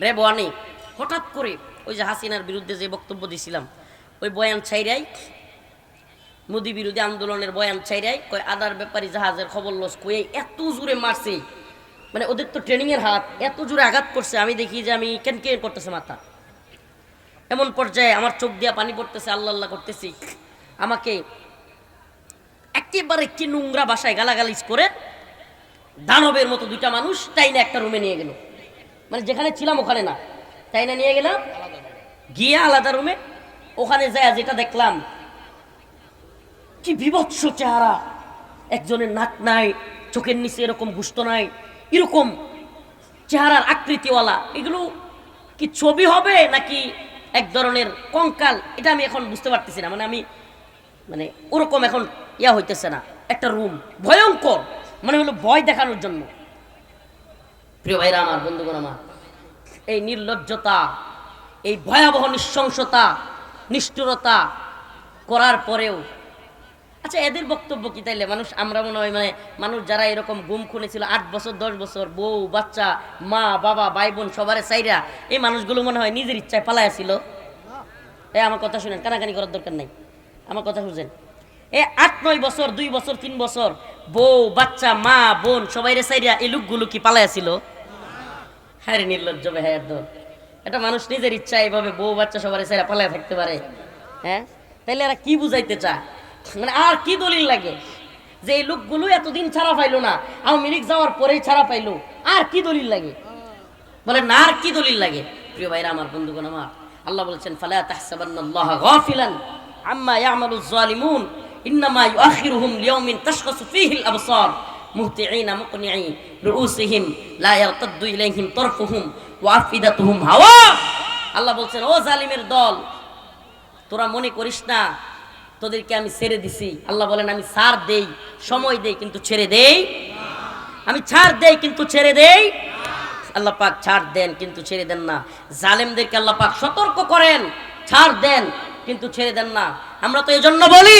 RAB ওয়ানে হঠাৎ করে ওই যে হাসিনার বিরুদ্ধে যে বক্তব্য দিয়েছিলাম ওই বয়ান ছাইরাই, মোদি বিরোধী আন্দোলনের বয়ান ছাইরাই কয় আদার ব্যাপারী জাহাজের খবর লস কয়ে এত জোরে মারছে, মানে ওদের তো ট্রেনিংয়ের হাত, এত জোরে আঘাত করছে আমি দেখি যে আমি কেন করতেছে মাথা, এমন পর্যায়ে আমার চোখ দিয়া পানি পড়তেছে, আল্লাহ আল্লাহ করতেছি। আমাকে একেবারে কি নোংরা ভাষায় গালাগালিজ করে দানবের মতো দুইটা মানুষ তাই না একটা রুমে নিয়ে গেল, মানে যেখানে ছিলাম ওখানে না, তাই না নিয়ে গেলাম গিয়ে আলাদা রুমে। ওখানে যায় যেটা দেখলাম কি বিভৎস চেহারা, একজনের নাক নাই, চোখের নিচে এরকম গুস্ত নাই, এরকম চেহারার আকৃতিওয়ালা, এগুলো কি ছবি হবে নাকি এক ধরনের কঙ্কাল, এটা আমি এখন বুঝতে পারতেছি না, মানে ওরকম এখন ইয়া হইতেছে না। একটা রুম ভয়ঙ্কর, মানে হলো ভয় দেখানোর জন্য। প্রিয় ভাইরা আমার, বন্ধুগণ আমার, এই নির্লজ্জতা, এই ভয়াবহ নৃশংসতা, নিষ্ঠুরতা করার পরেও, আচ্ছা এদের বক্তব্য কি তাইলে মানুষ, আমরা মনে হয় মানে মানুষ যারা এরকম গুম খুনে ছিল 8 বছর 10 বছর, বউ বাচ্চা মা বাবা ভাই বোন সবারে চাইরা, এই মানুষগুলো মনে হয় নিজের ইচ্ছায় পালায়া ছিল। আমার কথা শুনেন, কানাকানি করার দরকার নাই, আমার কথা শুনছেন। 8-9 বছর 2 বছর 3 বছর বউ বাচ্চা মা বোন সবাইরে চাইরা এই লোকগুলো কি পালায়া ছিল? হ্যাঁ রে নির্লজ্জ ভাইয়ের দল, এটা মানুষ নিজের ইচ্ছা এইভাবে বউ বাচ্চা সবারে চাইরা পালায়া থাকতে পারে? হ্যাঁ, তাইলে এরা কি বুঝাইতে চায়? মানে আর কি দলিল লাগে যে এই লোকগুলো এতদিন ছাড়া পাইলো না, আওয়ামী লীগ যাওয়ার পরেই ছাড়া পাইলো? আর কি দলিল লাগে বলেন না, আর কি দলিল লাগে? প্রিয় ভাইরা আমার, বন্ধুগণ আমার, আল্লাহ বলেছেন ফালা তাহসাবান্নাল্লাহা গাফিলান আম্মা ইয়ামালুজ জালিমুন ইন্নামা ইউআখিরুহুম লিয়াউমিন তাশখাসু ফীহিল আবসার মুহতিঈনা মুকনিঈ রুউসিহিম লা ইয়ারতাদ্দু ইলাইহিম তারফুহুম ওয়া আফিদাতুহুম হাওয়া। আল্লাহ বলছেন, ও জালিমের দল, তোরা মনে করিস না তোদেরকে আমি ছেড়ে দিছি। আল্লাহ বলেন, আমি ছাড় দেই, সময় দেই, কিন্তু ছেড়ে দেই। আমি ছাড় দেই কিন্তু ছেড়ে দেই। আল্লাহ পাক ছাড় দেন কিন্তু ছেড়ে দেন না। জালেমদেরকে আল্লাহ পাক সতর্ক করেন, ছাড় দেন কিন্তু ছেড়ে দেন না। আমরা তো এজন্য বলি,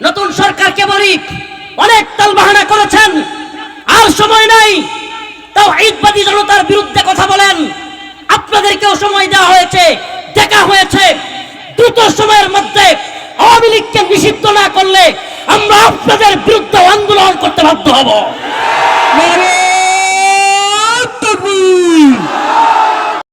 নতুন সরকারকে বলি, অনেক তালবাহানা করেছেন, আর সময় নাই, তাওহীদবাদী জনতার বিরুদ্ধে কথা বলেন। আপনাদেরকেও সময় দেওয়া হয়েছে, দেখা হয়েছে, দ্রুত সময়ের মধ্যে আওয়ামী লীগকে নিষিদ্ধ না করলে আমরা আপনাদের বিরুদ্ধে আন্দোলন করতে বাধ্য হব।